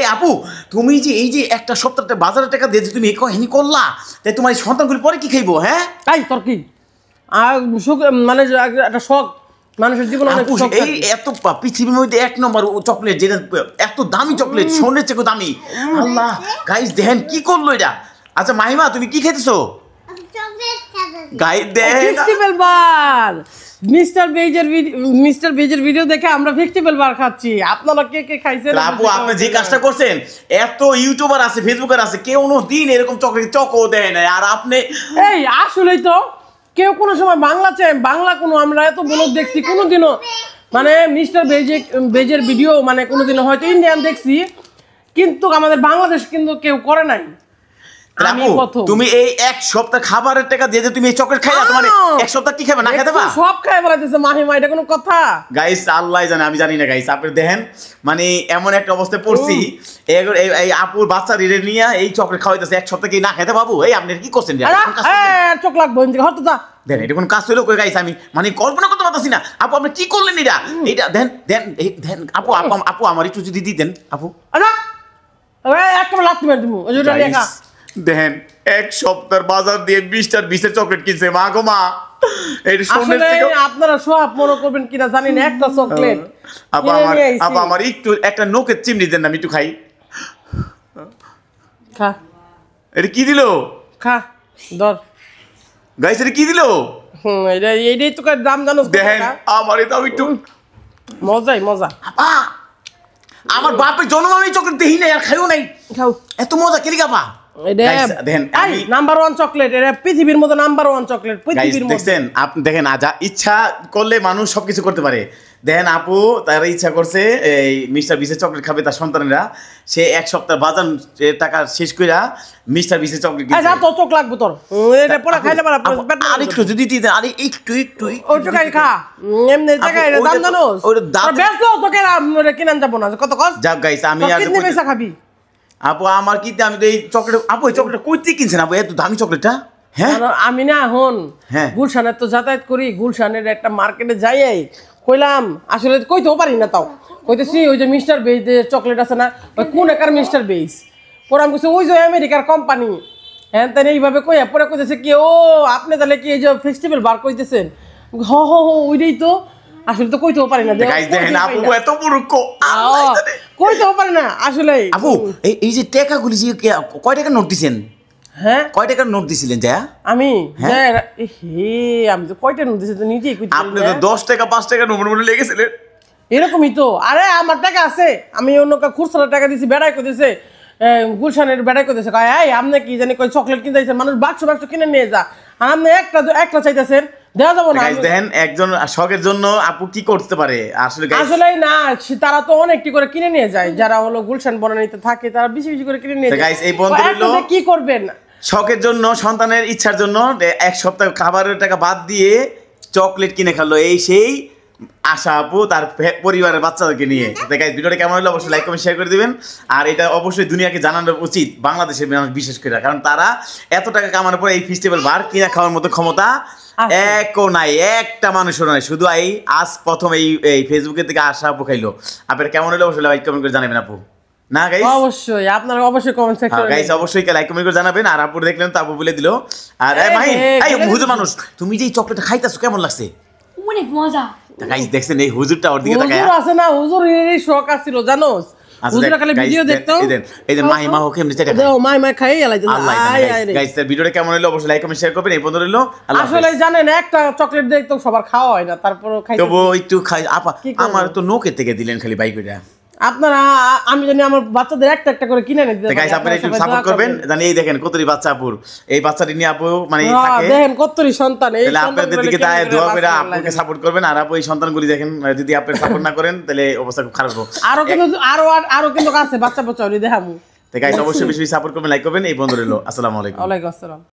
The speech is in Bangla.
এই আপু তুমি যে এই যে একটা সপ্তাহে বাজারের টাকা দিয়ে তুমি এই কাহিনী করলা, তাই তোমার সন্তানগুলি পরে কি খাইবো? হ্যাঁ তাই তোর কি মানে একটা শখ মানুষের জীবনে অনেক শখ এই এত পৃথিবীর মধ্যে এক নম্বর চকলেট, যেটা এত দামি চকলেট, সোনের চেয়ে দামি। আল্লাহ গাইস দেখেন কি করলো এটা। আচ্ছা মাহিমা তুমি কি খেতেছো? গাইস দেখেন ফেস্টিভ্যাল বার, মিস্টার বেজের ভিডিও দেখে আমরা ফেস্টিভ্যাল বার খাচ্ছি। আপনারা কে কে খাইছেন? আপু আপনি যে কাজটা করছেন, এত ইউটিউবার আছে ফেসবুকার আছে, কেউ কোনো দিন এরকম চকলেট চকও দেয় না। আর আপনি এই আসলেই তো কেউ কোনো সময় বাংলা কোনো আমরা এত ব্লগ দেখছি কোনোদিনও, মানে মিস্টার বেজের ভিডিও মানে কোনোদিনও হয়তো ইন্ডিয়ান দেখছি, কিন্তু আমাদের বাংলাদেশ কিন্তু কেউ করে নাই। তুমি এই এক সপ্তাহ খাবারের টাকা দিয়ে যে তুমি এই চকলেট খাইলা, তোমার এক সপ্তাহ কি খাবে না খেতে পারবা? সব খাই বলাইতেছে মাহিমা, এটা কোনো কথা? গাইস আল্লাহ জানে, আমি জানি না গাইস। আপনি দেখেন মানে এমন একটা অবস্থায় পড়ছি, এই আপুর বাচ্চা রিরে নিয়ে এই চকলেট খাওয়াইতেছে, এক সপ্তাহ কি না খেতে পাবো? এই আপনি কি করছেন? চোখ লাগবো হয়তো যা দেন, এটা কোন কাজ হইলো কই গাইস? আমি মানে কল্পনা করতে পারতেছি না। আপু আপনি কি করলেন এটা? এইটা দেন দেন দেন আপু আপু আমার একটু যদি দিতেন আপু। একটা লাগতে পারি তুমি লেখা দেখেন এক সপ্তাহ বাজার দিয়ে 20টার 20 চকলেট কিনছে। মা গো মা, আপনারা সব মনে করবেন কিনা জানি না, একটা চকলেট। আপা আমার একটু একটা নোকের চিমড়ি দেন না, আমি একটু খাই। খা, এটা কি দিল? খা ধর গাইস, এটা কি দিল? এইটাই তো দাম জানো? দেখেন আমার এটা একটু মজাই মজা। আপা আমার বাপের জন্ম আমি চকলেট দেখি নাই আর খাইও নাই, খাও এত মজা কেলি গাপা। নাম্বার 1 চকলেট, এটা পৃথিবীর মধ্যে নাম্বার 1 চকলেট পৃথিবীর মধ্যে। দেখছেন আপনি, দেখেন আজ ইচ্ছা করলে মানুষ সবকিছু করতে পারে। দেখেন আপু তার ইচ্ছা করছে এই মিস্টার বিসের চকলেট খাবে তার সন্তানেরা, সে এক সপ্তাহ বাজার টাকা শেষ কইরা মিস্টার বিসের চকলেট কিনছে। আচ্ছা তো চোখ লাগবে তোর, এটা পড়া খাইলে পারে আরেকটু যদি দিতেন, আরে একটু ওই টাকাই খা, এমনি টাকায় দাম জানোস? ওই দাম বেচলো তোকে কিনান যাব না কত কষ্ট। যাক গাইস আমি আর কিনে পয়সা খাবি আপু আমার কি আমি তো এই চকলেট, আপু এই চকলেটটা কইতে কিনছেন আপু এত দামি চকলেটটা? হ্যাঁ আমি না এখন গুলশানের তো যাতায়াত করি, গুলশানের একটা মার্কেটে যাই কইলাম, আসলে কইতেও পারি না, তাও কইতেছি ওই যে মিস্টার বেজের চকলেট আছে না, ওই কোন একার মিস্টার বেজ, পরে আমি কইছি ওই যে আমেরিকার কোম্পানি। হ্যাঁ তাই এইভাবে কইয়া পরে কইতেছে কি, ও আপনি তাহলে কি এই যে ফেস্টিভ্যাল বার কইতেছেন? হ হ হ ওইটাই তো, আসলে তো কইতেও পারি না। দেখেন আপু এত মূর্খ, কইতেও পারি না আসলে। আপু এই যে টাকাগুলি যে কয় টাকার নোট দিছেন? হ্যাঁ কয় টাকার নোট দিছিলেন? যা আমি আমি তো কয়টা নোট দিছি তো নিজেই কইতে। আপনি তো 10 টাকা 5 টাকা নোট মনে লেগেছিলেন এরকমই তো। আরে আমার টাকা আছে, আমি অন্য খুচরা টাকা দিছি, বেড়াই কইতেছে গুলশানের বেড়াই কইতেছে এই আপনি কি জানি কই চকলেট কিনতে যাইছেন, মানুষ বাক্স কিনে নিয়ে যা, আর আপনি একটা চাইতেছেন দেওয়া যাবো না। দেখেন একজন শখের জন্য আপু কি করতে পারে আসলে না, তারা তো অনেকটি করে কিনে নিয়ে যায়, যারা হলো গুলশান বনানীতে থাকে তারা বেশি বেশি করে কিনে নিয়ে যায়। গাইস এই বন্ধু হলো কি করবেন, শখের জন্য সন্তানের ইচ্ছার জন্য এক সপ্তাহ খাবারের টাকা বাদ দিয়ে চকলেট কিনে খেলো, এই সেই আশা আপু তার পরিবারের বাচ্চাদেরকে নিয়ে। গাইস ভিডিওটা কেমন হলো অবশ্যই লাইক কমেন্ট শেয়ার করে দিবেন, আর এটা অবশ্যই দুনিয়াকে জানানো উচিত, বাংলাদেশের মানুষ বিশেষ করে, কারণ তারা এত টাকা কামানোর পর এই ফেস্টিভ্যাল বার কিনা খাওয়ার মতো ক্ষমতা একও নাই, একটা মানুষও নাই। শুধু আজ প্রথম এই ফেসবুকের থেকে আশা আপু খাইলো। আপনার কেমন হলো অবশ্যই লাইক কমেন্ট করে জানাবেন আপু। না গাইস অবশ্যই আপনারা অবশ্যই কমেন্ট সেকশনে গাইস অবশ্যই লাইক কমেন্ট করে জানাবেন। আর আপু দেখলেন তো আপু বলে দিল। আর মাহিন এই হুজুর মানুষ, তুমি যে এই চকলেটটা খাইতাছো কেমন লাগছে? অনেক মজা। গাইস দেখছেন এই হুজুরটা ওর দিকে তাকায়, হুজুর আছে না, হুজুরেরই শখ আছিল জানোস, হুজুর খালি ভিডিও দেখতো। এই যে মাহিমা হোক এমনি চেটা দাও মাহিমা খাই আলাইতো। গাইস ভিডিওটা কেমন হলো অবশ্যই লাইক কমেন্ট শেয়ার করবেন। এই বন্ধু হলো আসলে জানেন একটা চকলেট দেই তো সবার খাওয়া হয় না, তারপরও খাই তবু একটু খাই। আপা আমার তো নোকে থেকে দিলেন খালি বাইক কইরা। আপনারা আমি জানি আমার বাচ্চাদের একটা একটা করে কিনে এনে দিতে। গাইস আপনারা একটু সাপোর্ট করবেন, জানি এই দেখেন কতরি বাচ্চা আপুর, এই বাচ্চাটি নিয়ে আপু মানে থাকে দেখেন কতরি সন্তান, এই তাহলে আপনাদের দিকে দায় দোয়া করে আপুকে সাপোর্ট করবেন। আর আপু এই সন্তানগুলি দেখেন যদি আপনি সাপোর্ট না করেন তাহলে অবস্থা খুব খারাপ হবে। আরো কিন্তু আছে বাচ্চা বাচ্চা দেখামু। তো গাইস অবশ্যই বেশি সাপোর্ট করবেন, লাইক করবেন। এই বন্ধু রইলো, আসসালামু আলাইকুম। ওয়ালাইকুম আসসালাম।